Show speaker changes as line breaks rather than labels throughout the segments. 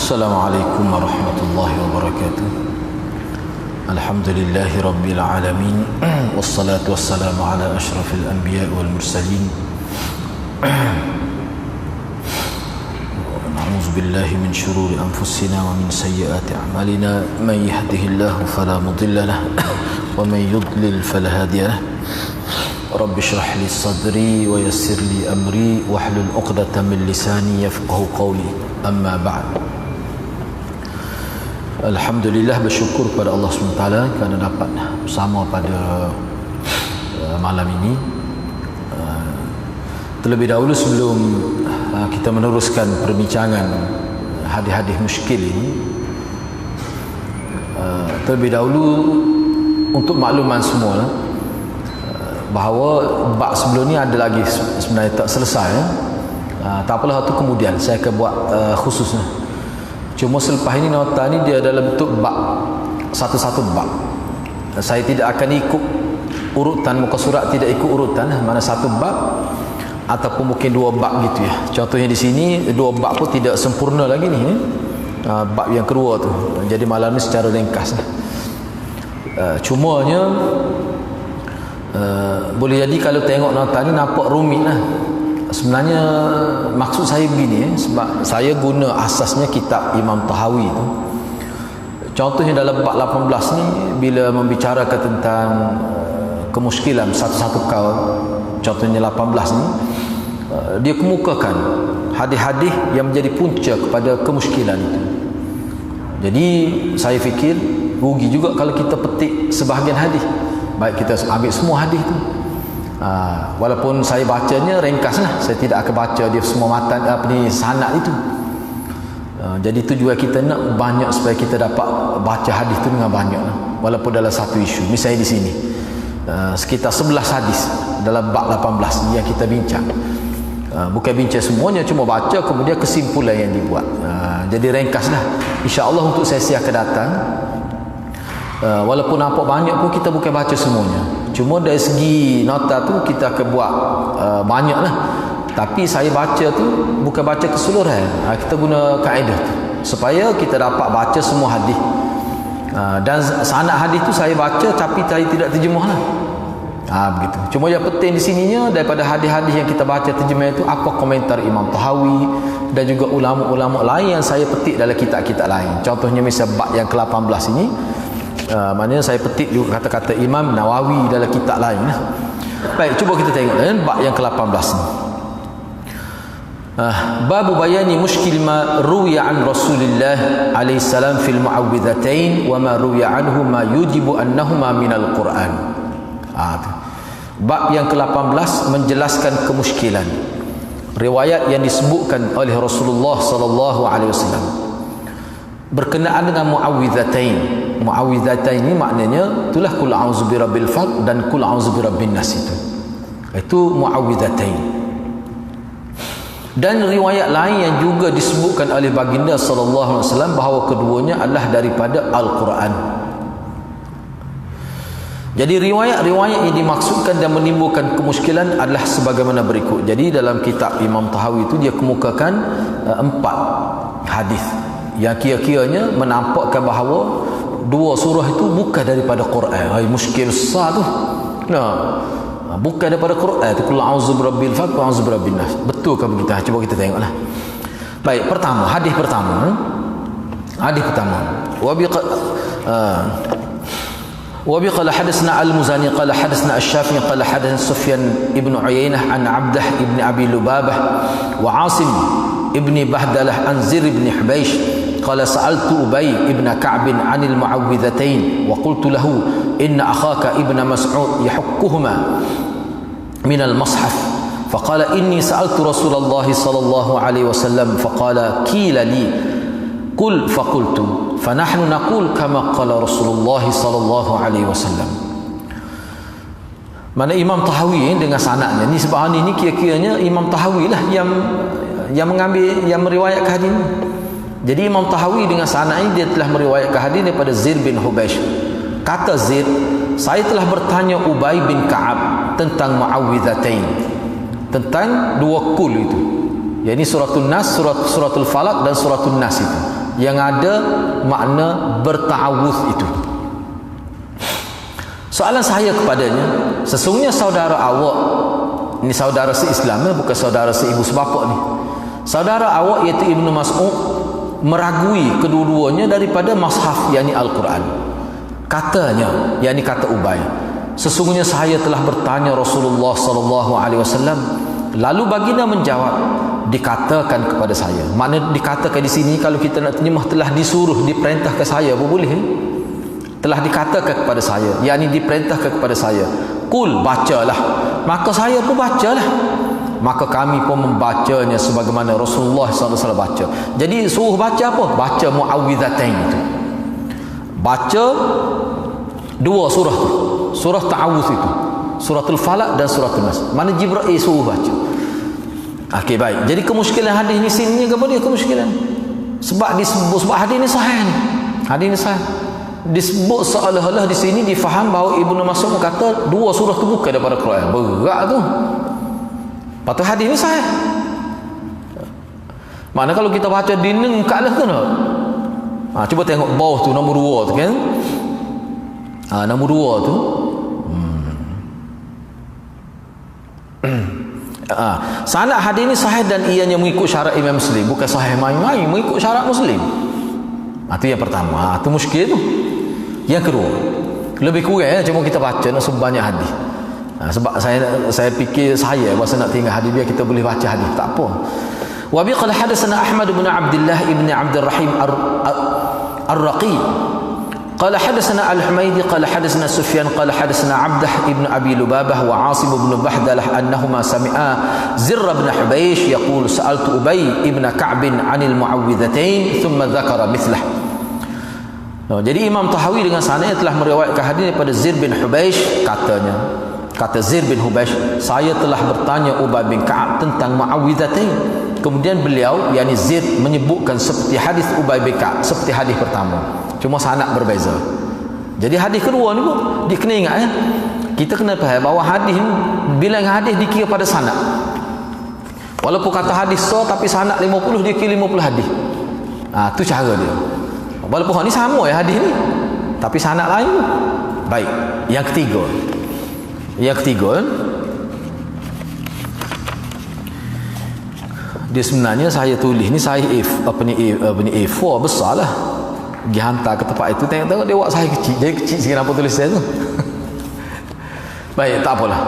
Assalamualaikum warahmatullahi wabarakatuh. Alhamdulillahi rabbil alamin. Wassalatu wassalamu ala asyrafil anbiya wal mursalin. Na'udzu billahi min syururi anfusina wa min sayyiati a'malina. Man yahdihillahu fala mudilla lahu wa man yudlil fala hadiya lahu. Rabbi shrah li sadri wa yassir li amri wahlul 'uqdatam min lisani yafqahu qawli. Amma ba'd. Alhamdulillah, bersyukur kepada Allah SWT kerana dapat bersama pada malam ini. Terlebih dahulu sebelum kita meneruskan perbincangan hadis-hadis muskil ini, terlebih dahulu untuk makluman semua bahawa bab sebelum ni ada lagi sebenarnya tak selesai. Tak apalah, itu kemudian saya akan buat khususnya. Cuma selepas ini nota ni dia dalam bentuk bab, satu-satu bab. Saya tidak akan ikut urutan muka surat, tidak ikut urutan mana satu bab ataupun mungkin dua bab gitu ya. Contohnya di sini dua bab pun tidak sempurna lagi ni. Bab yang kedua tu. Jadi malam ni secara ringkas. Cumanya boleh jadi kalau tengok nota ni nampak rumit lah. Sebenarnya maksud saya begini sebab saya guna asasnya kitab Imam Tahawi tu. Contohnya dalam bab 18 ni bila membicarakan tentang kemuskilan satu-satu kaum, contohnya 18 ni dia kemukakan hadis-hadis yang menjadi punca kepada kemuskilan itu. Jadi saya fikir rugi juga kalau kita petik sebahagian hadis. Baik kita ambil semua hadis tu. Walaupun saya bacanya ringkas lah, saya tidak akan baca dia semua matan sanad itu. Jadi tujuan kita nak banyak supaya kita dapat baca hadis tu dengan banyak lah. Walaupun dalam satu isu. Misalnya di sini sekitar 11 hadis dalam bab 18 yang kita bincang. Bukan bincang semuanya, cuma baca kemudian kesimpulan yang dibuat. Jadi ringkas lah. InsyaAllah untuk sesi akan datang, walaupun nampak banyak pun kita bukan baca semuanya. Cuma dari segi nota tu kita akan buat banyak lah. Tapi saya baca tu bukan baca keseluruhan. Kita guna kaedah tu supaya kita dapat baca semua hadis. Dan sanad hadis tu saya baca tapi saya tidak terjemah lah. Begitu. Cuma yang penting di sininya daripada hadis-hadis yang kita baca terjemah itu, apa komentar Imam Tahawi dan juga ulama-ulama lain yang saya petik dalam kitab-kitab lain. Contohnya misal bab yang ke-18 ini, maknanya saya petik juga kata-kata Imam Nawawi dalam kitab lain. Baik, cuba kita tengok bab yang ke-18 ni. Bab bayani muskil ma ruwiya an Rasulillah alaihi salam fil muawwidhatain wa ma ruwiya anhu ma yujibu annahuma minal Quran. Bab yang ke-18 menjelaskan kemuskilan riwayat yang disebutkan oleh Rasulullah sallallahu alaihi wasallam berkenaan dengan muawwidhatain. Muawwidhatain ini maknanya itulah qul a'udzu birabbil falaq dan qul a'udzu birabbin nas itu muawwidhatain. Dan riwayat lain yang juga disebutkan oleh baginda sallallahu alaihi wasallam bahawa keduanya adalah daripada Al-Quran. Jadi riwayat-riwayat yang dimaksudkan dan menimbulkan kemuskilan adalah sebagaimana berikut. Jadi dalam kitab Imam Tahawi itu dia kemukakan 4 hadis yang kira-kiranya menampakkan bahawa dua surah itu bukan daripada Quran. Muskil besar tu. Bukan daripada Quran. Itu qul a'udzu birabbil falaq wa a'udzu birabbin nas. Betul ke begitu? Cuba kita tengoklah. Baik, pertama, hadis pertama. Hadis pertama. Wa qala hadatsna al-Muzani qala hadatsna asy-Syafi'i qala hadatsna Sufyan ibn Uyainah an Abdah ibn Abi Lubabah wa Asim ibn Bahdalah an Zir ibn Hubaysh قال سألت أبي ابن كعب عن المعوذتين وقلت له إن أخاك ابن مسعود يحكهما من المصحف فقال إني سألت رسول الله صلى الله عليه وسلم فقال كيل لي قل فقلت فنحن نقول كما قال رسول الله صلى الله عليه وسلم. Mana Imam Tahawi dengan sanadnya ni sebahagian ini kira-kiranya Imam Tahawi lah yang mengambil, yang meriwayatkan hadis ini. Jadi Imam Tahawi dengan sanad ini dia telah meriwayatkan hadis daripada Zir bin Hubaysh. Kata Zir, saya telah bertanya Ubay bin Ka'ab tentang muawwidhatain, tentang dua kul itu. Yakni suratul Nas, suratul Falaq dan suratul Nas itu. yang ada makna berta'awudz itu. Soalan saya kepadanya, sesungguhnya saudara awak, ini saudara se-Islam, bukan saudara se-ibu sebapak ni, saudara awak iaitu Ibnu Mas'ud meragui kedua-duanya daripada mushaf, yakni Al-Quran. Katanya, yakni kata Ubay, sesungguhnya saya telah bertanya Rasulullah sallallahu alaihi wasallam, lalu baginda menjawab, dikatakan kepada saya. Makna dikatakan di sini kalau kita nak terjemah, telah disuruh, diperintahkan saya pun boleh. Telah dikatakan kepada saya, yakni diperintahkan kepada saya, kul, bacalah. Maka saya pun bacalah. Maka kami pun membacanya sebagaimana Rasulullah SAW baca. Jadi suruh baca apa? Baca Muawwidzatain itu. Baca dua surah tu. Surah Ta'awudz itu. Suratul Falaq dan Suratul Nas. Mana Jibril suruh baca. Okey, baik. Jadi kemusykilan hadis ni sini ke apa dia kemusykilan? Sebab disebut, sebab hadis ni sahih ni. Hadis ni sahih. Disebut seolah-olah di sini difaham bahawa Ibnu Mas'ud kata dua surah tu bukan daripada Quran. Berat tu. Patut hadis ni sahih. Mana kalau kita baca dineng kalah tu nak. Cuba tengok bawah tu nombor 2 tu kan. Nombor 2 tu. Sanad hadis ni sahih dan ianya mengikut syarat Imam Muslim, bukan sahih main-main, mengikut syarat Muslim. Itu yang pertama. Itu muskil tu. Yang kedua, lebih kurang cuma kita baca nak sebanyak hadis. Sebab saya fikir saya bahasa nak tinggal hadis biar kita boleh baca hadis, tak apa. Wa bi qala hadatsana Ahmad bin Abdullah ibn Abdul Rahim Ar-Raqi قال حدثنا الحميدي قال حدثنا سفيان قال حدثنا عبده ابن أبي لبابة وعاصم بن بحدلة أنهما سمعا زر بن حبيش يقول سألت أبي ابن كعب عن المعوذتين ثم ذكر مثله. Jadi Imam Tahawi dengan sanadnya telah meriwayatkan hadis daripada Zir bin Hubaish, katanya, kata Zir bin Hubaish, saya telah bertanya Ubay bin Ka'ab tentang Muawwidzatain. Kemudian beliau, yakni Zir, menyebutkan seperti hadis Ubay bin Ka'ab, seperti hadis pertama, cuma sanad berbeza. Jadi hadis kedua ni pun dia kena ingat kita kena faham bahawa hadis ni, bilang hadis dikira pada sanad. Walaupun kata hadis so, tapi sanad 50, dia kira 50 hadis. Tu cara dia. Walaupun ni sama hadis ni, tapi sanad lain. Baik, yang ketiga. Dia sebenarnya saya tulis ni, saya A4 besar lah. Pergi hantar ke tempat itu, tengok dia buat saya kecil. Dia kecil sikit apa tulis saya tu. Baik, tak apalah.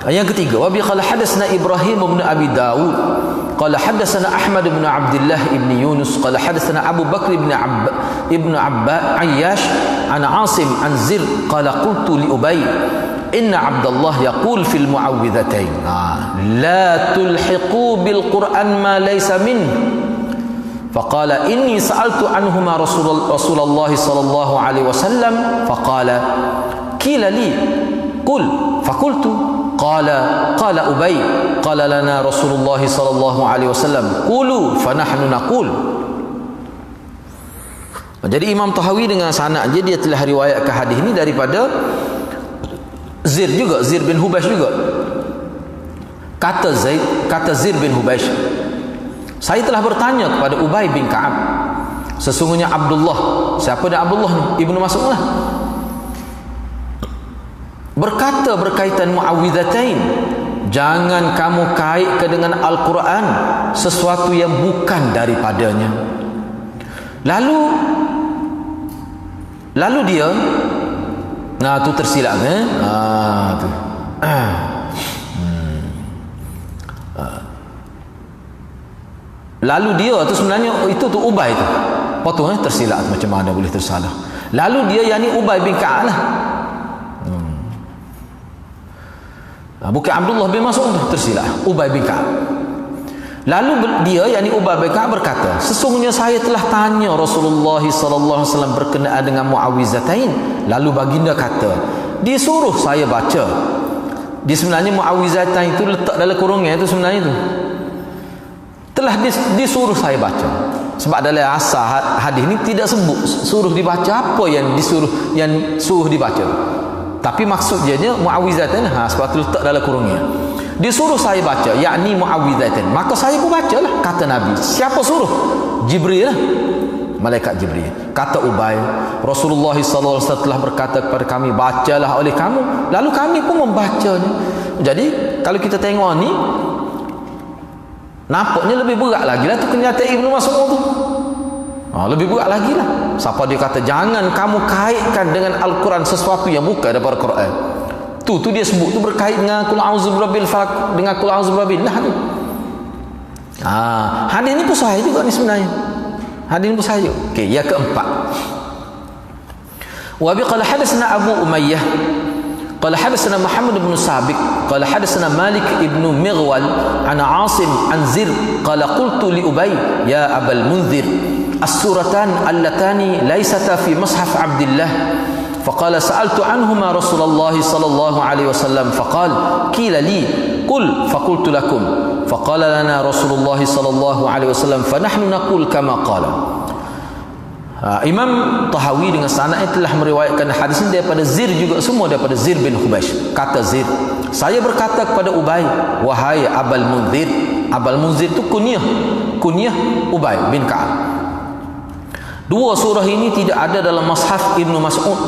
Yang ketiga, wa bi qala hadatsana Ibrahim bin Abi Dawud qala hadatsana Ahmad bin Abdullah ibn Yunus qala hadatsana Abu Bakr ibn Ayyash an Asim an Zir qala qultu li Ubay inna Abdullah yaqul fil muawwidzatain la tulhiqu bil Qur'an ma laysa min faqala inni sa'altu anhuma Rasulullah sallallahu alaihi wasallam faqala qila li qul faqultu qala Ubay qala lana Rasulullah sallallahu alaihi wasallam qulu fa nahnu naqul. Jadi Imam Tahawi dengan sanad dia telah riwayatkan hadis ini daripada Zir juga, Zir bin Hubaish juga. Kata Zir bin Hubaish, saya telah bertanya kepada Ubay bin Ka'ab, sesungguhnya Abdullah, siapa dia Abdullah ni? Ibnu Mas'ud lah, berkata berkaitan Muawwidzatain, jangan kamu kaitkan dengan Al-Quran sesuatu yang bukan daripadanya. Lalu dia tu tersilap tu. Lalu dia tu sebenarnya itu tu Ubay tu. Potong tersilap tu, macam mana boleh tersalah. Lalu dia yakni Ubay bin Ka'ab lah. Bukan Abdullah bin Mas'ud tu tersilap, Ubay bin Ka'ab. Lalu dia yakni Ubay bin Ka'ab berkata, sesungguhnya saya telah tanya Rasulullah sallallahu alaihi wasallam berkenaan dengan Muawwidzatain, lalu baginda kata disuruh saya baca. Dia sebenarnya Muawwidzatain itu letak dalam kurungnya itu sebenarnya itu telah disuruh saya baca. Sebab dalam asal hadis ni tidak sebut suruh dibaca apa yang suruh dibaca. Tapi maksudnya Muawwidzatain sebab tu letak dalam kurungnya. Disuruh saya baca, yakni Muawwidzatain. Maka saya pun bacalah, kata Nabi. Siapa suruh? Jibril lah. malaikat Jibril. Kata Ubay, Rasulullah SAW telah berkata kepada kami, bacalah oleh kamu, lalu kami pun membacanya. Jadi kalau kita tengok ni, nampaknya lebih berat lagi lah tu kenyataan Ibnu Mas'ud tu. Lebih berat lagi lah. Siapa dia kata jangan kamu kaitkan dengan Al-Quran sesuatu yang bukan daripada Quran. Tu dia sebut tu berkait dengan Qul a'udzu birabbil falaq, dengan Qul a'udzu birabbil nas tu. Hadis ni pun sahih juga ni sebenarnya. Hadis ni pun sahih. Okey, yang keempat. Wa bi qala hadatsana Abu Umayyah qala hadatsana Muhammad bin Sabiq qala hadatsana Malik ibn Mighwal an Asim an Zir qala qultu li Ubay ya Abal Munzir as-suratan allatani laysata fi mushaf Abdullah فقال سألت عنهما رسول الله صلى الله عليه وسلم فقال قيل لي قل فقلت لكم فقال لنا رسول الله صلى الله عليه وسلم فنحن نقول كما قال. Imam Tahawi dengan sanadnya telah meriwayatkan hadis ini daripada Zir juga, semua daripada Zir bin Hubaysh. Kata Zir, saya berkata kepada Ubay, wahai Abal Munzir. Abal Munzir itu kunyah Ubay bin Ka'ab. Dua surah ini tidak ada dalam Mushaf Ibnu Mas'ud.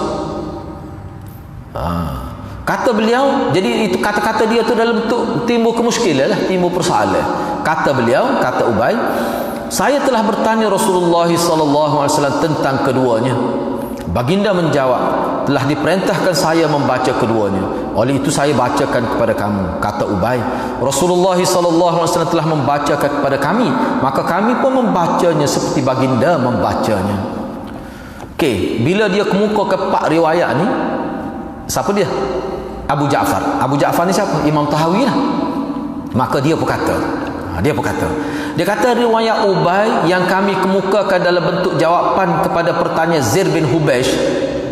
Kata beliau, jadi itu kata-kata dia tu dalam bentuk timbul kemuskilan lah, timbul persoalan. Kata beliau, kata Ubay, saya telah bertanya Rasulullah SAW tentang keduanya. Baginda menjawab, telah diperintahkan saya membaca keduanya, oleh itu saya bacakan kepada kamu. Kata Ubay, Rasulullah SAW telah membacakan kepada kami, maka kami pun membacanya seperti baginda membacanya. Okey, bila dia kemuka ke pak riwayat ni, siapa dia? Abu Ja'far. Abu Ja'far ni siapa? Imam Tahawi lah. Maka dia pun kata, dia kata riwayat Ubay yang kami kemukakan dalam bentuk jawapan kepada pertanyaan Zir bin Hubaysh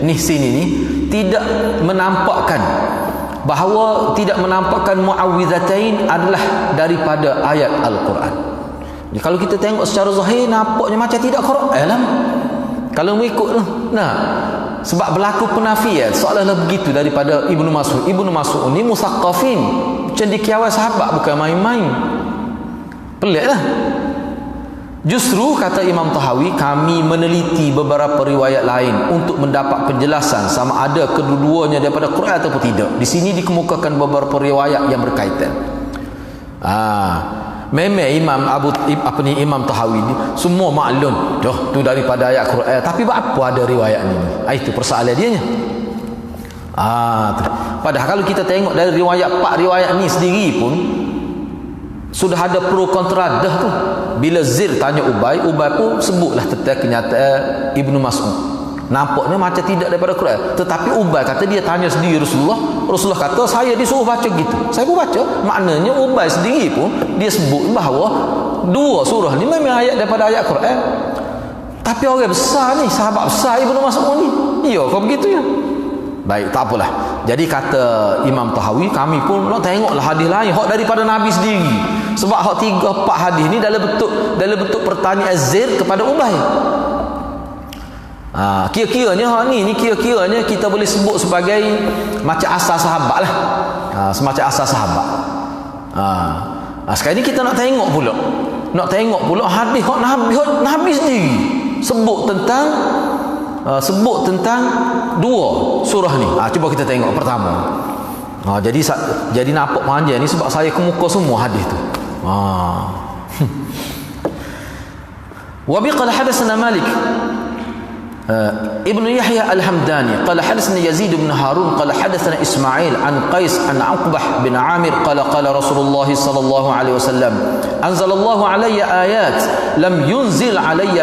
ni sini ni tidak menampakkan muawwidzatain adalah daripada ayat Al-Quran. Jadi kalau kita tengok secara zahir nampaknya macam tidak Quran lah. Kalau mengikut tu, sebab berlaku penafian seolah-olah begitu daripada Ibnu Mas'ud. Ibnu Mas'ud ni musaqqafin, cendekiawan sahabat, bukan main-main. Pelik lah. Justru kata Imam Tahawi, kami meneliti beberapa riwayat lain untuk mendapat penjelasan sama ada kedua-duanya daripada Quran ataupun tidak. Di sini dikemukakan beberapa riwayat yang berkaitan. Memang Imam Tahawi ni semua maklum tu daripada ayat Quran, tapi apa ada riwayat ni? Itu persoalan dia nya. Padahal kalau kita tengok dari riwayat ni sendiri pun sudah ada pro kontra dah tu. Bila Zir tanya Ubay pun sebutlah tentang kenyataan Ibnu Mas'ud. Nampaknya macam tidak daripada Quran, tetapi Ubay kata dia tanya sendiri Rasulullah kata saya disuruh baca gitu, saya pun baca. Maknanya Ubay sendiri pun dia sebut bahawa dua surah ni memang ayat daripada ayat Quran. Tapi orang besar ni, sahabat besar Ibnu Mas'ud ni, kau begitu ya. Baik, tak apalah. Jadi kata Imam Tahawi, kami pun nak tengoklah hadis lain hak daripada Nabi sendiri. Sebab hak 3-4 hadis ni dalam bentuk pertanyaan Zir kepada Ubay. Kira-kiranya hak ni kira-kiranya kita boleh sebut sebagai macam asal sahabat lah. Semacam asal sahabat. Sekarang ni kita nak tengok pula hadis hak Nabi sendiri sebut tentang dua surah ni. Cuba kita tengok pertama. Jadi nampak panjang ni sebab saya kemuka semua hadis tu. Wa bi qala hadatsana Malik ابن يحيى الحمداني قال حدثنا يزيد بن هارون قال حدثنا إسماعيل عن قيس عن عقبة بن عامر قال رسول الله صلى الله عليه وسلم أنزل الله علي آيات لم ينزل علي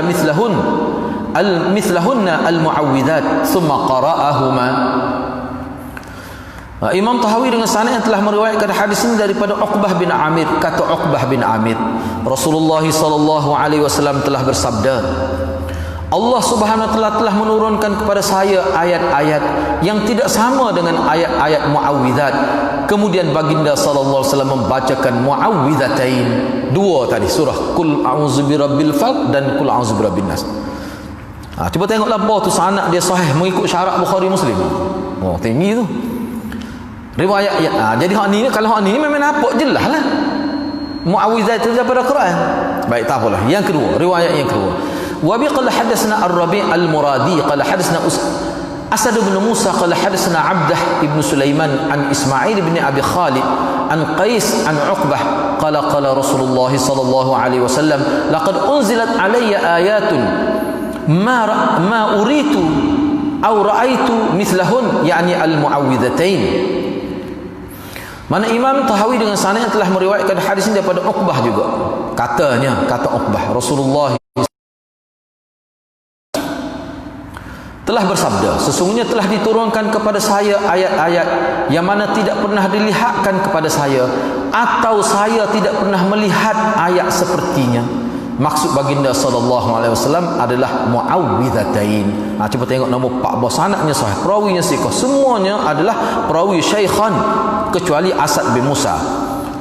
مثلهن المعوذات ثم قرأهما. Imam Tahawi dengan sanad yang telah meriwayatkan hadis ini daripada Uqbah bin Amir. Kata Uqbah bin Amir, Rasulullah sallallahu alaihi wasallam telah bersabda, Allah Subhanahu wa taala telah menurunkan kepada saya ayat-ayat yang tidak sama dengan ayat-ayat muawwidzat. Kemudian baginda sallallahu alaihi wasallam membacakan muawwidzatain, dua tadi surah Qul a'udzu birabbil falaq dan Qul a'udzu birabbin nas. Cuba tengoklah bawah tu sanad dia sahih mengikut syarat Bukhari Muslim. Tinggi tu. Riwayat jadi hak ni, kalau hak ni memang nampak jelaslah muawwidzat itu daripada Quran. Baik, tak apalah. Yang kedua, riwayat yang kedua. Wa bi qala hadatsana Ar-Rabi' Al-Muradi qala hadatsana Asad bin Musa qala hadatsana Abdah ibn Sulaiman an Ismail bin Abi Khalid an Qais an Uqbah qala qala Rasulullah sallallahu alaihi wasallam laqad unzilat alayya ayatun ma uritu aw ra'aitu mithlahun, yani al-muawwidhatain. Mana Imam Tahawi dengan sanad yang telah meriwayatkan hadis ini daripada Uqbah juga. Kata Uqbah, Rasulullah telah bersabda, sesungguhnya telah diturunkan kepada saya ayat-ayat yang mana tidak pernah dilihatkan kepada saya, atau saya tidak pernah melihat ayat sepertinya. Maksud baginda sallallahu alaihi wasallam adalah muawwidhatain. Cuba tengok nombor 14, sanadnya sahih, perawinya siqah, semuanya adalah perawi syaikhan kecuali Asad bin Musa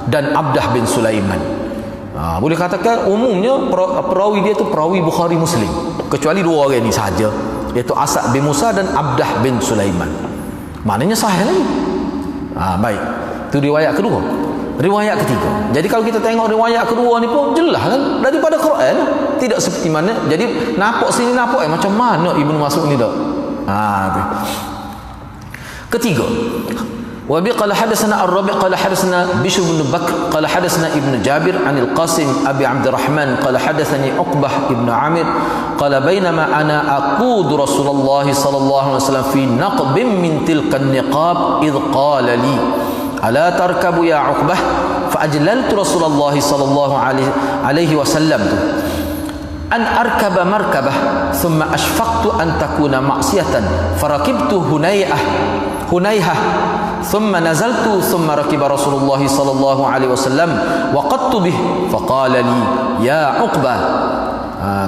dan Abdah bin Sulaiman. Boleh katakan umumnya perawi dia tu perawi Bukhari Muslim, kecuali dua orang ni saja, iaitu Asad bin Musa dan Abdah bin Sulaiman. Maknanya sahih lagi. Baik, itu riwayat kedua. Riwayat ketiga. Jadi kalau kita tengok riwayat kedua ni pun jelas kan daripada Quran, tidak seperti mana. Jadi nampak sini nampak macam mana Ibnu Mas'ud ni dak. Tu. Ketiga. Wa bi qala hadatsana Ar-Rabi' qala hadatsana Bishr bin Bakr qala hadatsana Ibnu Jabir anil Qasim Abi Abdurrahman qala hadatsani Uqbah ibn Amir qala bainama ana aqudu Rasulullah sallallahu alaihi wasallam fi naqbin min tilka an-niqab id qala li ala tarkabu ya Uqbah fa ajlaltu Rasulullah sallallahu alaihi wasallam an arkaba markabah thumma ashfaqtu an takuna ma'siyatan farakibtu hunayhah thumma nazaltu thumma rakiba Rasulullah sallallahu alaihi wasallam waqadtu bih faqala li ya Uqbah.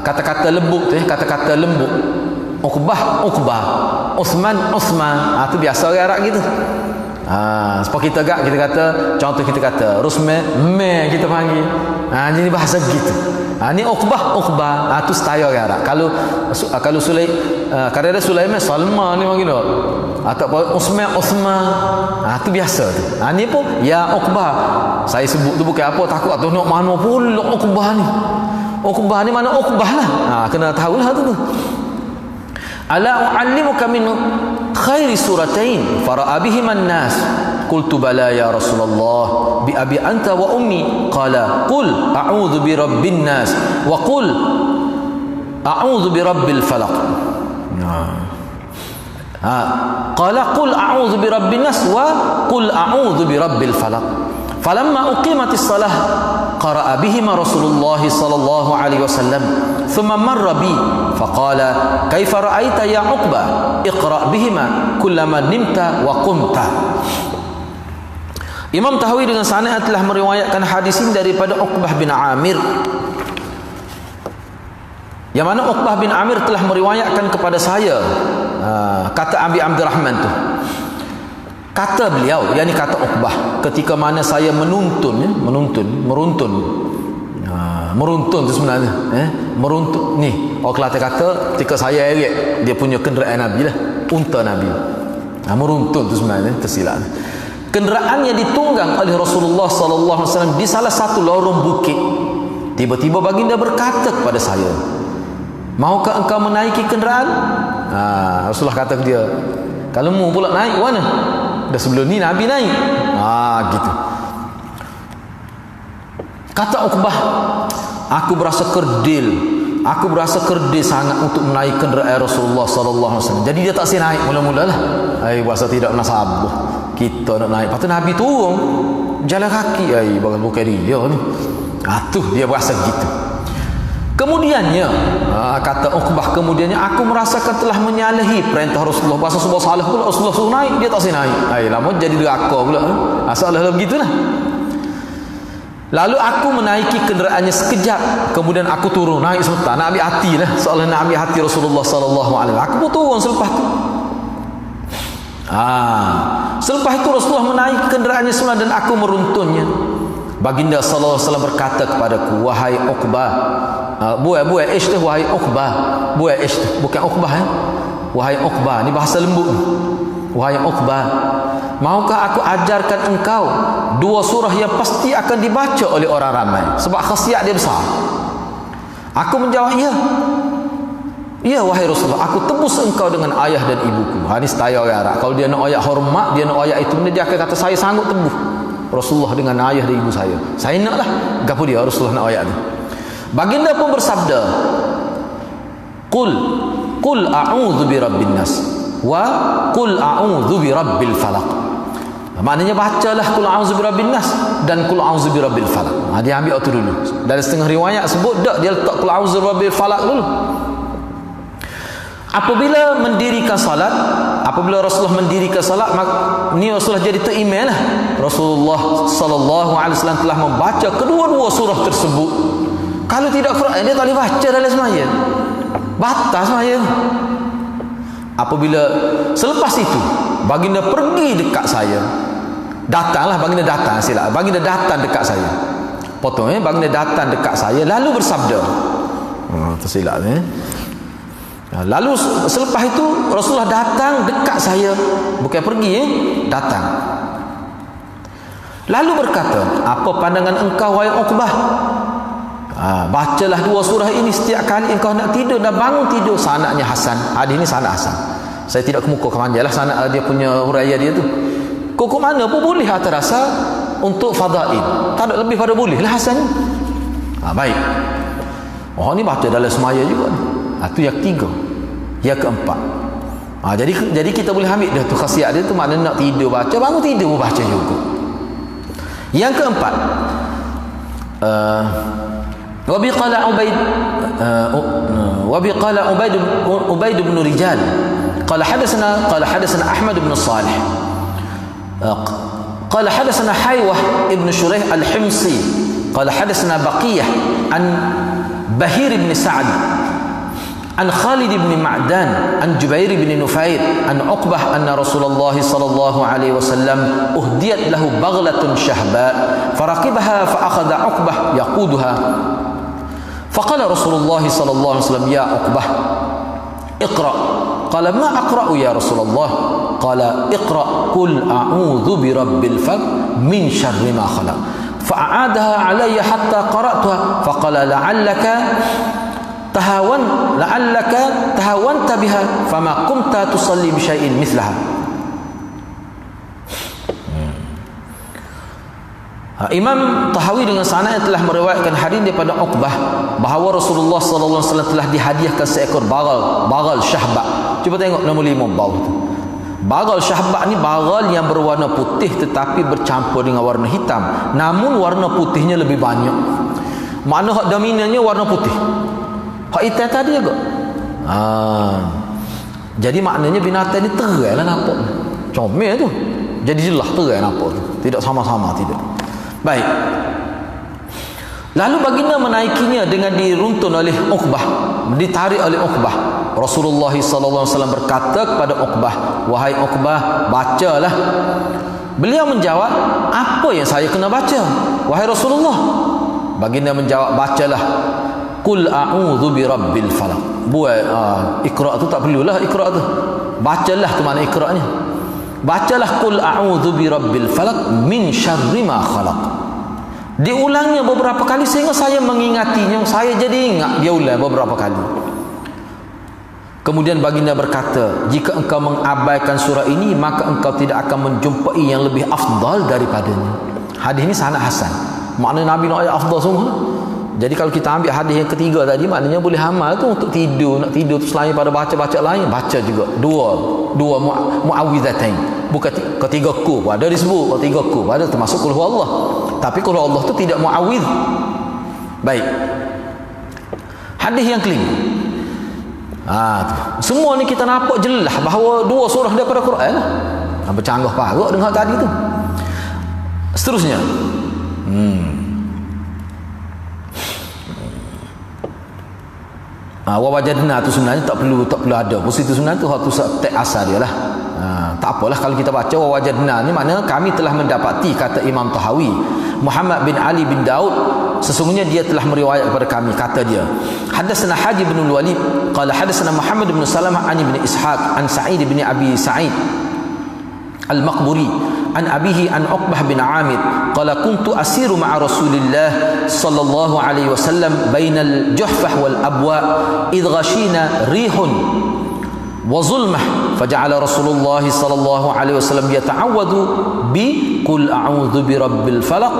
Kata-kata lembut tu, kata-kata lembut. Uqbah Uthman tu biasa orang Arab gitu. Seperti kita kata, contoh kita kata Rusme kita panggil. Jadi bahasa gitu. Ni Uqbah tu style orang Arab. Kalau kadang-kadang Sulaiman Salman ni panggil tak, atau Uthman tu biasa tu. Ni pun ya Uqbah. Saya sebut tu bukan apa, takut atau nak mana pula Uqbah ni mana Uqbah lah. Kena tahu lah tu. Ala u'allimuka min khairi suratain fara'a bihima an-nas qultu bala ya Rasulullah bi abi anta wa ummi qala qul a'udzu bi rabbin nas wa qul a'udzu bi rabbil falaq. Qala qul a'udzu bi rabbin nas wa qul a'udzu bi rabbil falaq. Falamma uqimatis salah qara'a bihima Rasulullah sallallahu alaihi wasallam thumma marra bi faqala kaifa ra'aita ya Uqbah iqra' bihima kullama nimta wa qumta. Imam Tahawi dengan sanad telah meriwayatkan hadis ini daripada Uqbah bin Amir, yang mana Uqbah bin Amir telah meriwayatkan kepada saya, kata Abi Abdurrahman tu, kata beliau, yakni kata Uqbah, ketika mana saya meruntun tu sebenarnya meruntun ni orang Kelantan kata ketika saya eret dia punya kenderaan Nabi lah, unta Nabi. Meruntun tu sebenarnya tersilap. Kenderaan yang ditunggang oleh Rasulullah sallallahu alaihi wasallam di salah satu lorong bukit. Tiba-tiba baginda berkata kepada saya, maukah engkau menaiki kenderaan? Rasulullah kata ke dia, kalau mu pula naik mana? Dah sebelum ni Nabi naik. Gitu. Kata Uqbah, aku berasa kerdil sangat untuk menaik kenderaan Rasulullah sallallahu alaihi wasallam. Jadi dia tak naik mula-mula lah. Bahasa tidak menasabah. Kita nak naik, lepas tu Nabi turun jalan kaki, bukan dia ni. Tu dia berasa gitu. Kemudiannya kata Uqbah, kemudiannya aku merasakan telah menyalahi perintah Rasulullah. Bahasa sebuah salah pula, Rasulullah suruh naik, dia tak naik. Lama jadi deraka pula. Asalnya begitulah. Lalu aku menaiki kenderaannya sekejap, kemudian aku turun naik sebentar. Nak ambil hati lah, soalnya nak ambil hati Rasulullah sallallahu alaihi wasallam. Aku pun turun selepas tu. Selepas itu Rasulullah menaiki kenderaannya semula dan aku meruntunnya. Baginda sallallahu alaihi wasallam berkata kepadaku, wahai Uqbah, buai ish tu, wahai Uqbah, buai ish tu, bukan Uqbah wahai Uqbah, ni bahasa lembut ni. Wahai Uqbah, maukah aku ajarkan engkau dua surah yang pasti akan dibaca oleh orang ramai, sebab khasiat dia besar? Aku menjawab ya. Ya wahai Rasulullah, aku tebus engkau dengan ayah dan ibuku. Ini style orang Arab. Kalau dia nak ayat hormat, dia nak ayat itu, dia akan kata saya sanggup tebus Rasulullah dengan ayah dan ibu saya. Saya naklah. Gapo dia Rasulullah nak ayat tu. Baginda pun bersabda, Qul a'udzu birabbin nas wa qul a'udzu birabbil falaq. Maknanya bacalah qul a'udzu birabbin nas dan qul a'udzu birabbil falaq. Dia ambil itu dulu. Dari setengah riwayat sebut tak, dia letak qul a'udzu birabbil falaq dulu. Apabila mendirikan salat, apabila Rasulullah mendirikan salat, ni Rasulullah jadi terimam lah. Rasulullah sallallahu alaihi wasallam telah membaca kedua-dua surah tersebut. Kalau tidak Quran dia tak boleh baca dalam sembahyang. Batas sembahyang. Apabila selepas itu baginda pergi dekat saya. Datanglah baginda datang silap. Baginda datang dekat saya. Potongnya baginda datang dekat saya lalu bersabda. Tersilap Lalu selepas itu Rasulullah datang dekat saya, bukan pergi datang. Lalu berkata, apa pandangan engkau wahai Uqbah? Bacalah dua surah ini setiap kali engkau nak tidur dan bangun tidur. Sanadnya Hasan. Hadis ini sanad Hasan. Saya tidak kemuka kemanjalah sanad dia punya huraian dia tu. Kok mana pun boleh atas rasa untuk fadail. Tak ada lebih pada boleh lah Hasan. Baik. Oh ni baca dalam semaya juga ni. Itu yang ketiga. Yang keempat. Jadi kita boleh ambil dah tu khasiat dia tu, maknanya nak tidur baca, bangun tidur baca juga. Yang keempat, وبقال عبيد بن رجال قال حدثنا أحمد بن صالح قال حدثنا حيوة ابن شريح الحمصي قال حدثنا بقية عن بهير بن سعد عن خالد بن معدان عن جبير بن نفير عن عقبة أن رسول الله صلى الله عليه وسلم أهديت له بغلة شهباء فركبها فأخذ عقبة يقودها فقال رسول الله صلى الله عليه وسلم يا عقبة اقرأ قال ما أقرأ يا رسول الله قال اقرأ قل أعوذ برب الفلق من شر ما خلق فأعادها علي حتى قرأتها فقال لعلك تهاونت بها فما قمت تصلي بشيء مثلها. Imam Tahawi dengan sanad telah meriwayatkan hadis daripada Uqbah bahawa Rasulullah sallallahu alaihi wasallam telah dihadiahkan seekor bagal syahbak. Cuba tengok nombor 5 bawah tu. Bagal syahbak ni bagal yang berwarna putih tetapi bercampur dengan warna hitam. Namun warna putihnya lebih banyak. Makna hak dominannya warna putih. Hak hitam tadi juga. Jadi maknanya binatang ni terang lah nampak. Comel tu. Jadi jelas terang nampak tu. Tidak sama-sama tidak. Baik. Lalu baginda menaikinya dengan diruntun oleh Uqbah, ditarik oleh Uqbah. Rasulullah sallallahu alaihi wasallam berkata kepada Uqbah, "Wahai Uqbah, bacalah." Beliau menjawab, "Apa yang saya kena baca, wahai Rasulullah?" Baginda menjawab, "Bacalah Qul a'udzu birabbil falaq." Buat Iqra tu tak perlulah Iqra tu. Bacalah tu mana Iqra-nya. Bacalah Qul a'udzu birabbil falaq min syarri ma khalaq. Diulangnya beberapa kali sehingga saya mengingatinya, saya jadi ingat dia ulang beberapa kali. Kemudian baginda berkata, "Jika engkau mengabaikan surah ini, maka engkau tidak akan menjumpai yang lebih afdal daripadanya." Hadis ini sanad hasan. Maknanya Nabi nak ayat afdal semua. Jadi kalau kita ambil hadis yang ketiga tadi, maknanya boleh amal tu untuk tidur. Nak tidur tu selain pada baca-baca lain, baca juga dua muawwizatain. Bukan ketiga ku ada disebut, ketiga ku ada termasuk qul huwallah. Tapi qul huwallah tu tidak muawwiz. Baik. Hadis yang kelima. Semua ni kita nampak jelas bahawa dua surah daripada Quran lah. Bercanggah paruk dengan tadi tu. Seterusnya. Wawajadna tu sebenarnya tak perlu ada. Posisi tu sebenarnya tu hak tu tek asal dia lah. Tak apalah kalau kita baca wawajadna ni maknanya kami telah mendapati, kata Imam Tahawi, Muhammad bin Ali bin Daud sesungguhnya dia telah meriwayat kepada kami, kata dia, hadatsana Haji bin Al-Walid qala hadatsana Muhammad bin Salamah an ibn Ishaq an Sa'id bin Abi Sa'id Al-Maqburi an abihi an Uqbah bin Amir qala kuntu asiru ma'a Rasulillah sallallahu alaihi wasallam bainal Juhfah wal Abwa idh ghashina rihun wa zulmah faja'ala Rasulullah sallallahu alaihi wasallam yata'awwadu bi qul a'udzu bi rabbil falaq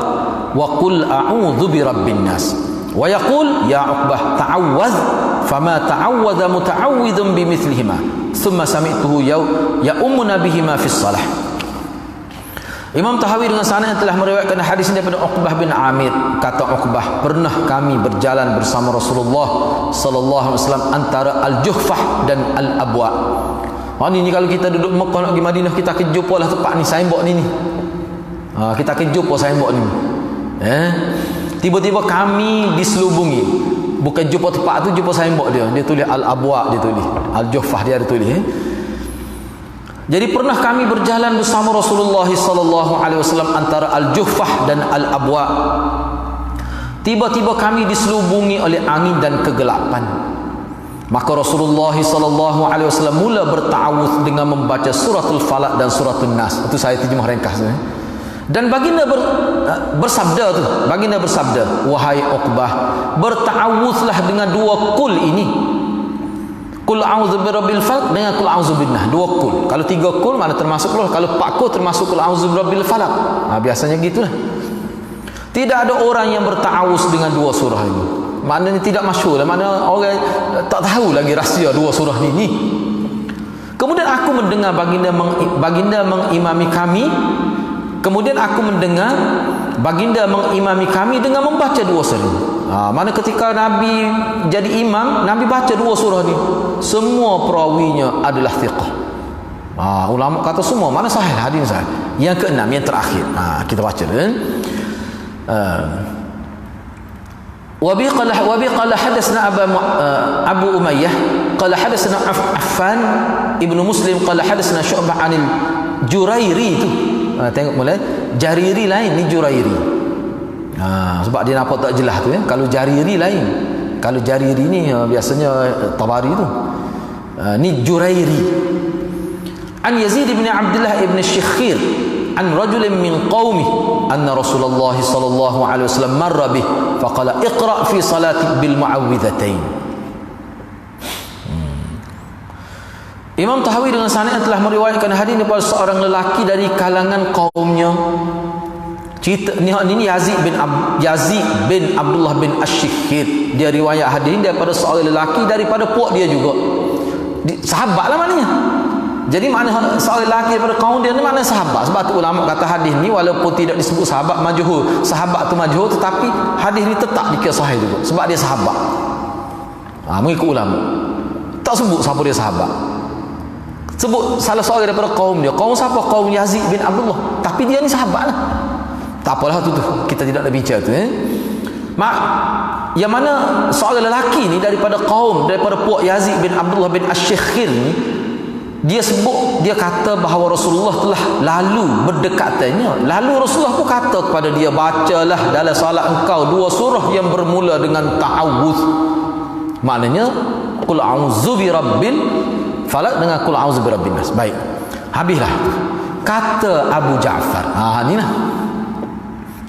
wa qul a'udzu bi rabbin nas wa yaqul ya Uqbah ta'awwadh fama ta'awwadha muta'awwidun bimithlihima thumma sami'tuhu ya'ummuna bihima fi shalah. Imam Tahawi dengan sanad yang telah meriwayatkan hadis ini daripada Uqbah bin Amir. Kata Uqbah, pernah kami berjalan bersama Rasulullah sallallahu alaihi wasallam antara Al-Juhfah dan Al-Abwa. Ni kalau kita duduk Mekah nak pergi Madinah, kita akan jumpa lah tempat ni, signboard ni. Kita akan jumpa signboard ni. Tiba-tiba kami diselubungi. Bukan jumpa tempat tu, jumpa signboard dia. Dia tulis Al-Abwa, dia tulis. Al-Juhfah dia ada tulis. Jadi pernah kami berjalan bersama Rasulullah sallallahu alaihi wasallam antara Al-Juhfah dan Al-Abwa. Tiba-tiba kami diselubungi oleh angin dan kegelapan. Maka Rasulullah sallallahu alaihi wasallam mula berta'awudz dengan membaca suratul Falaq dan suratul Nas. Itu saya terjemah ringkas. Dan baginda bersabda tu, baginda bersabda, wahai Uqbah, berta'awudzlah dengan dua kul ini. Qul a'udzu birabbil falaq dengan qul a'udzu binnah, dua kul. Kalau tiga kul mana termasuk loh, kalau empat kul termasuk qul a'udzu birabbil falaq. Biasanya gitulah. Tidak ada orang yang berta'awuz dengan dua surah ini. Maknanya tidak masyhur lah, maknanya orang tak tahu lagi rahsia dua surah ini. Kemudian aku mendengar baginda mengimami kami. Kemudian aku mendengar baginda mengimami kami dengan membaca dua surah. Mana ketika Nabi jadi imam, Nabi baca dua surah ni. Semua perawinya adalah thiqah. Ulama kata semua, mana sahih hadis sahih. Yang keenam, yang terakhir. Kita baca kan. Wabi qala hadatsna Abu Umayyah qala hadatsna Affan ibnu Muslim qala hadatsna Syu'bah 'anil Jurairi itu. Tengok mulai Jariri lain, ni Jurairi. Sebab dia nampak tak jelas tu ya. Kalau Jariri lain. Kalau Jariri ni biasanya Tabari tu. Ni Jurairi. An Yazid bin Abdullah ibn Syikhir an rajulin min qaumi anna Rasulullah sallallahu alaihi wasallam marra bih faqala iqra fi salati bil muawwidhatain. Imam Tahawi dengan sanad yang telah meriwayatkan hadis ini daripada seorang lelaki dari kalangan kaumnya. Cerita ni Yazid bin Abdullah bin Asy-Syikhir. Dia riwayat hadis ini daripada seorang lelaki daripada puak dia juga. Sahabatlah maknanya. Jadi makna seorang lelaki daripada kaum dia ni makna sahabat. Sebab tu ulama kata hadis ni walaupun tidak disebut sahabat majhul, sahabat tu majhul, tetapi hadis ni tetap dikira sahih juga sebab dia sahabat. Mengikut ulama. Tak sebut siapa dia sahabat. Sebut salah seorang daripada kaum dia. Kaum siapa? Kaum Yazid bin Abdullah. Tapi dia ni sahabat lah. Tak apalah tu. Kita tidak nak bincang tu. Yang mana seorang lelaki ni daripada kaum, daripada puak Yazid bin Abdullah bin Asy-Syikhir ni, dia kata bahawa Rasulullah telah lalu berdekatannya. Lalu Rasulullah pun kata kepada dia, bacalah dalam salat engkau dua surah yang bermula dengan ta'awudz. Maknanya qul a'udzu birabbil falaq dengan qul a'udzu birabbin nas. Baik. Habislah. Kata Abu Ja'far. Ni lah.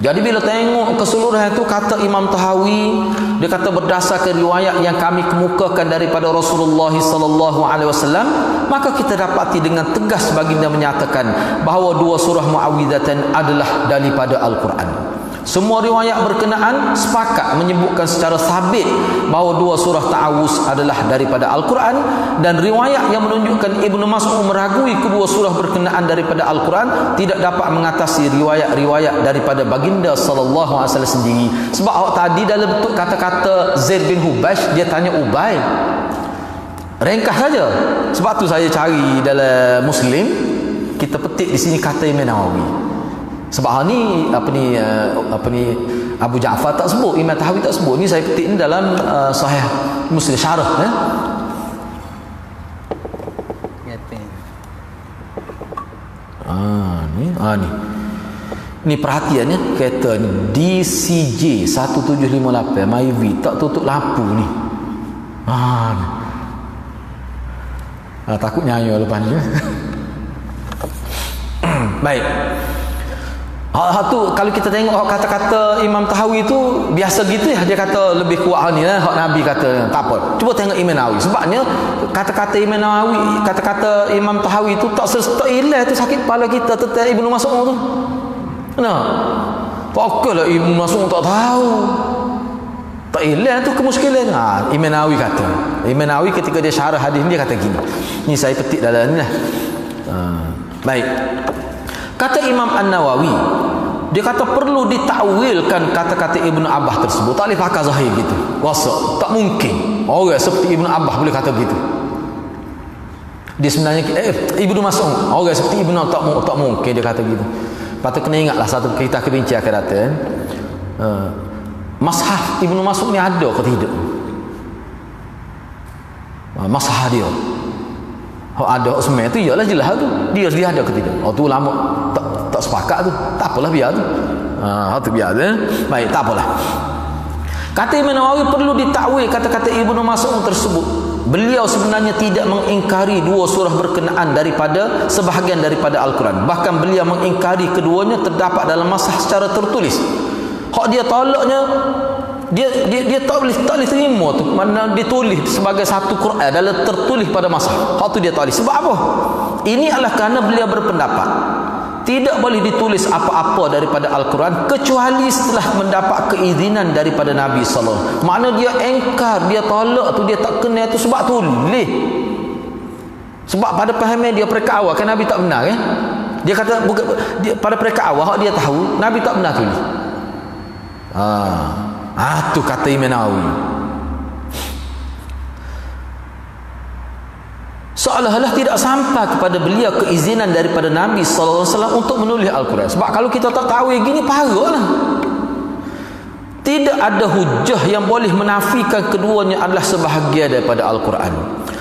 Jadi bila tengok keseluruhan itu, kata Imam Tahawi, dia kata berdasarkan riwayat yang kami kemukakan daripada Rasulullah sallallahu alaihi wasallam, maka kita dapati dengan tegas baginda menyatakan bahawa dua surah Muawwidhatan adalah daripada Al-Quran. Semua riwayat berkenaan sepakat menyebutkan secara sabit bahawa dua surah ta'awuz adalah daripada Al-Quran, dan riwayat yang menunjukkan Ibnu Mas'ud meragui kedua surah berkenaan daripada Al-Quran tidak dapat mengatasi riwayat-riwayat daripada baginda sallallahu alaihi wasallam sendiri. Sebab awak tadi dalam bentuk kata-kata Zaid bin Hubaysh, dia tanya Ubay. Ringkas saja. Sebab tu saya cari dalam Muslim, kita petik di sini kata Imam Nawawi. Sebab ni Abu Ja'far tak sebut, Imam Tahawi tak sebut. Ni saya petik ni dalam Sahih Muslim syarah ni. Ni perhatiannya, kata ni DCJ 1758 MyV tak tutup lampu ni. Takut nyanyi lepas ni. Baik. Hak tu kalau kita tengok kata-kata Imam Tahawi tu biasa gitu ya, dia kata lebih kuat ni lah hak Nabi kata, tak apa. Cuba tengok Imam Nawawi. Sebabnya kata-kata Imam Nawawi, kata-kata Imam Tahawi tu tak hilang tu sakit kepala kita tentang Ibnu Mas'ud tu. Nah, pakailah Ibnu Mas'ud tak tahu. Tak hilang tu kemuskilan. Imam Nawawi kata. Imam Nawawi ketika dia syarah hadis ni dia kata gini. Ni saya petik dalam ni lah. Baik. Kata Imam An-Nawawi, dia kata perlu ditakwilkan kata-kata Ibnu Abbas tersebut. Tak boleh pakai zahir gitu. Wasak, tak mungkin. Orang seperti Ibnu Abbas boleh kata gitu. Dia sebenarnya Ibnu Mas'ud, orang seperti Ibnu tak mungkin dia kata gitu. Patut kena ingatlah satu kita kebincang akan datang. Mashaf Ibnu Mas'ud ni ada ke tidak? Mashaf dia. Hak ada semai tu ialah jelas tu. Dia ada ke tidak? Tu ulama tak sepakat tu. Tak apalah biar tu. Tu biar tu. Baik, tak apalah. Kata Imam Nawawi perlu ditakwil kata-kata Ibnu Mas'ud tersebut. Beliau sebenarnya tidak mengingkari dua surah berkenaan daripada sebahagian daripada Al-Quran. Bahkan beliau mengingkari keduanya terdapat dalam mashaf secara tertulis. Hak dia tolaknya dia tak boleh terima tu, mana ditulis sebagai satu Quran dalam tertulis pada mashaf. Hak tu dia tak boleh. Sebab apa? Ini adalah kerana beliau berpendapat tidak boleh ditulis apa-apa daripada Al-Quran kecuali setelah mendapat keizinan daripada Nabi sallallahu alaihi wasallam. Makna dia engkar, dia tolak tu, dia tak kena tu sebab tulis. Sebab pada pahaman dia mereka awal kan Nabi tak benar kan? Dia kata pada mereka awal dia tahu Nabi tak benar tulis. Tu kata Imam Nawawi. Seolah-olah tidak sampai kepada beliau keizinan daripada Nabi sallallahu alaihi wasallam untuk menulis Al-Quran. Sebab kalau kita tak tahu gini parahlah. Tidak ada hujah yang boleh menafikan keduanya adalah sebahagian daripada Al-Quran.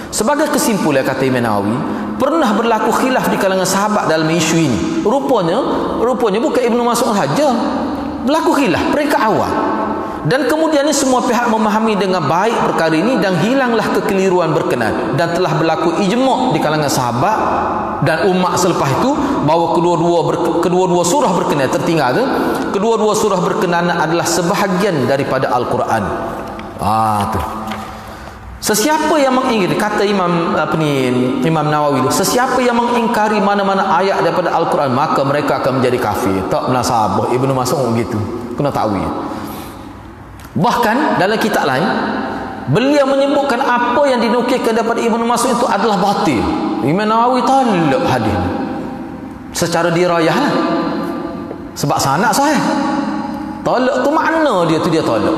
Sebagai kesimpulan kata Imam Nawawi, pernah berlaku khilaf di kalangan sahabat dalam isu ini. Rupanya bukan Ibnu Mas'ud saja. Berlaku khilaf peringkat awal. Dan kemudiannya semua pihak memahami dengan baik perkara ini dan hilanglah kekeliruan berkenaan, dan telah berlaku ijma' di kalangan sahabat dan umat selepas itu bahawa kedua-dua surah berkenaan tertinggal tu, kedua-dua surah berkenaan adalah sebahagian daripada Al-Quran. Tu. Sesiapa yang mengingkari, kata Imam Nawawi, sesiapa yang mengingkari mana-mana ayat daripada Al-Quran maka mereka akan menjadi kafir. Tak menasabah Ibnu Mas'ud begitu. Kena tahu. Bahkan dalam kitab lain beliau menyebutkan apa yang dinukilkan daripada Ibnu Mas'ud itu adalah batil. Imam Nawawi tolak hadis secara dirayah lah. Sebab sanad sahih. Tolak tu makna dia tolak.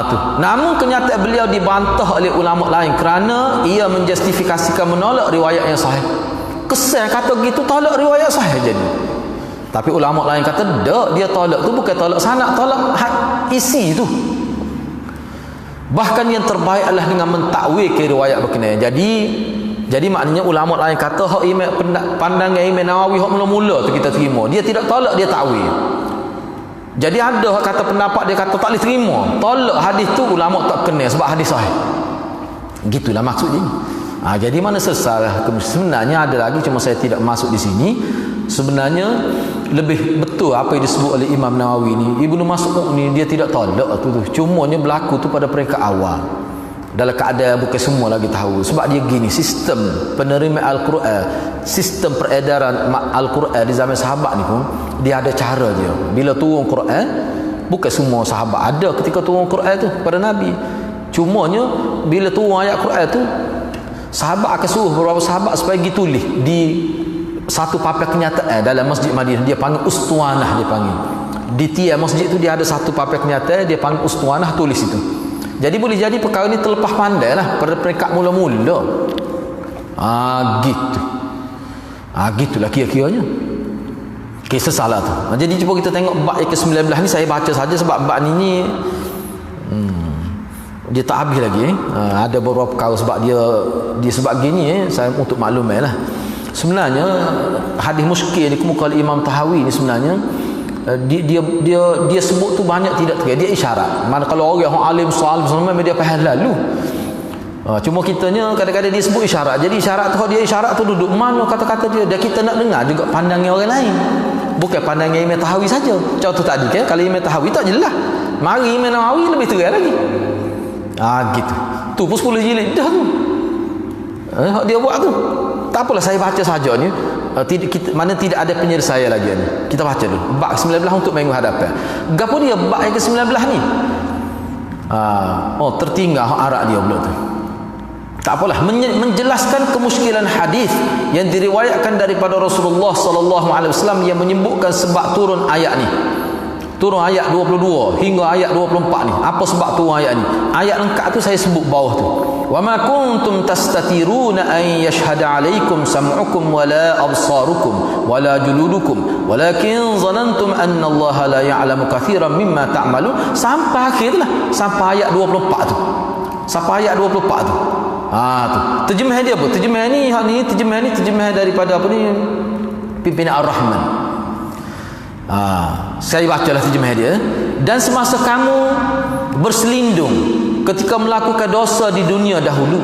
Tu. Namun kenyataan beliau dibantah oleh ulama lain kerana ia menjustifikasikan menolak riwayat yang sahih. Kesan kata gitu tolak riwayat sahih jadi. Tapi ulama lain kata tak, dia tolak tu bukan tolak sanad, tolak isi tu. Bahkan yang terbaik adalah dengan mentakwil ke riwayat berkenaan. Jadi maknanya ulama lain kata hak pandangan Imam Nawawi hak mula-mula tu kita terima. Dia tidak tolak, dia takwil. Jadi ada kata pendapat dia kata tak boleh terima. Tolak hadis tu ulama tak kenal sebab hadis sahih. Gitulah maksudnya. Jadi mana selesai. Sebenarnya ada lagi cuma saya tidak masuk di sini. Sebenarnya lebih betul apa yang disebut oleh Imam Nawawi ni. Ibnu Mas'ud ni dia tidak tolak tu. Cumanya berlaku tu pada peringkat awal. Dalam keadaan bukan semua lagi tahu. Sebab dia gini, sistem penerimaan Al-Quran, sistem peredaran Al-Quran di zaman sahabat ni pun dia ada cara dia. Bila turun Quran, bukan semua sahabat ada ketika turun Quran tu pada Nabi. Cumanya bila turun ayat Quran tu, sahabat akan suruh beberapa sahabat supaya pergi tulis di satu papan kenyataan dalam Masjid Madinah. Dia panggil ustuanah, dia panggil. Di tiap masjid tu dia ada satu papan kenyataan, dia panggil ustuanah, tulis itu. Jadi boleh jadi perkara ni terlepas pandai lah pada peringkat mula-mula. Gitu. Gitulah kira-kiranya. Kisah salah tu. Jadi cuba kita tengok bab yang ke-19 ni, saya baca saja sebab bab ni dia tak habis lagi. Ada beberapa perkara sebab dia sebab gini saya untuk maklumat lah. Sebenarnya hadis muskil ni kemuka oleh Imam Tahawi ni sebenarnya dia sebut tu banyak tidak terkait, dia isyarat. Mana kalau orang alim salih memang dia faham lalu. Cuma kitanya kadang-kadang dia sebut isyarat. Jadi isyarat tu, dia isyarat tu duduk mana kata-kata dia, dan kita nak dengar juga pandangnya orang lain, bukan pandangnya Imam Tahawi saja. Contoh tadi kan, kalau Imam Tahawi tak jelas, mari Imam Nawawi lebih terang lagi. Gitu. Tu pun 10 jilid dah tu. Dia buat tu. Tak apalah, saya baca saja ni. Mana tidak ada penyelesaian lagi ni. Kita baca dulu. Bab 19 untuk minggu hadapan. Gapo dia bab yang ke-19 ni? Tertinggal arak dia pula tu. Tak apalah, menjelaskan kemuskilan hadis yang diriwayatkan daripada Rasulullah sallallahu alaihi wasallam yang menyebutkan sebab turun ayat ni. Turun ayat 22 hingga ayat 24 ni. Apa sebab turun ayat ni? Ayat lengkap tu saya sebut bawah tu. Wa ma kuntum tastatiruna an yashhada alaikum sam'ukum wala absarukum wala juludukum walakin zanantum anna Allah la ya'lamu katsiran mimma ta'malun, sampai akhir lah, sampai ayat 24 tu. Sampai ayat 24 tu. Tu. Terjemah dia apa? Terjemah ni terjemah daripada apa ni? Pimpinan Ar-Rahman. Saya bacalah terjemah dia. Dan semasa kamu berselindung ketika melakukan dosa di dunia dahulu,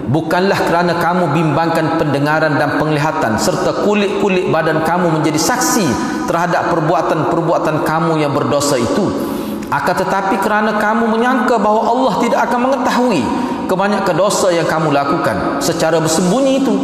bukanlah kerana kamu bimbangkan pendengaran dan penglihatan serta kulit-kulit badan kamu menjadi saksi terhadap perbuatan-perbuatan kamu yang berdosa itu, akan tetapi kerana kamu menyangka bahawa Allah tidak akan mengetahui kebanyakan dosa yang kamu lakukan secara bersembunyi itu,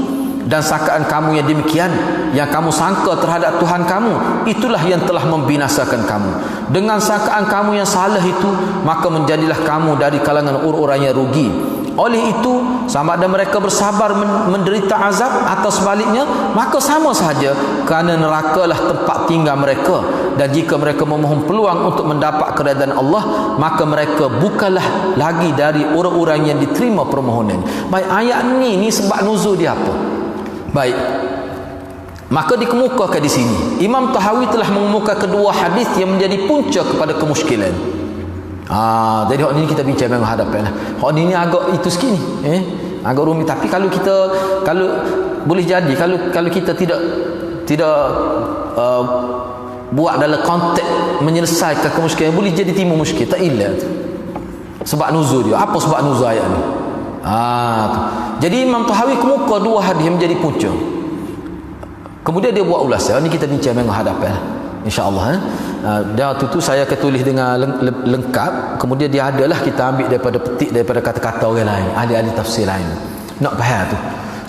dan sangkaan kamu yang demikian yang kamu sangka terhadap Tuhan kamu, itulah yang telah membinasakan kamu. Dengan sangkaan kamu yang salah itu, maka menjadilah kamu dari kalangan orang-orang yang rugi. Oleh itu, sama ada mereka bersabar menderita azab atau sebaliknya, maka sama sahaja, kerana nerakalah tempat tinggal mereka. Dan jika mereka memohon peluang untuk mendapat keredaan Allah, maka mereka bukanlah lagi dari orang-orang yang diterima permohonan. Baik, ayat ni sebab nuzul dia apa? Baik, maka dikemukakan di sini Imam Tahawi telah mengemukakan kedua hadis yang menjadi punca kepada kemuskilan. Jadi hak ni kita bincang memang hadapan lah. Hak ni agak itu sikit ni, agak rumit. Tapi kalau boleh jadi kalau kita tidak buat dalam konteks menyelesaikan kemuskilan, boleh jadi timbul muskil. Tak ilah tu. Sebab nuzul dia. Apa sebab nuzul ayat ni? Tu. Jadi Imam Tahawi kemuka dua hadis yang menjadi punca. Kemudian dia buat ulasan. Ni kita bincang memang hadapan lah, insya-Allah. Dah tu saya akan tulis dengan lengkap. Kemudian dia adalah kita ambil petik daripada kata-kata orang lain, ahli-ahli tafsir lain. Nak faham tu.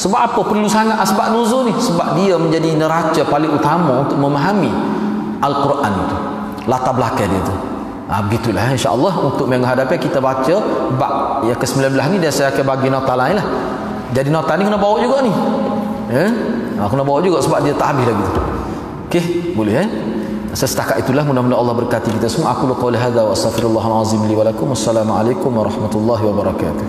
Sebab apa perlu sangat asbab nuzul ni? Sebab dia menjadi neraca paling utama untuk memahami Al-Quran itu, latar belakang dia tu. Begitulah, insya-Allah untuk minggu hadapan kita baca bab yang ke-19 ni, dan saya akan bagi nota lain lah. Jadi nota ni kena bawa juga ni. Kena bawa juga sebab dia tak habis lagi tu. Okey, boleh Setakat itulah, mudah-mudahan Allah berkati kita semua. Aku qauli hadza wa astaghfirullahal azim li wa lakum. Wassalamualaikum warahmatullahi wabarakatuh.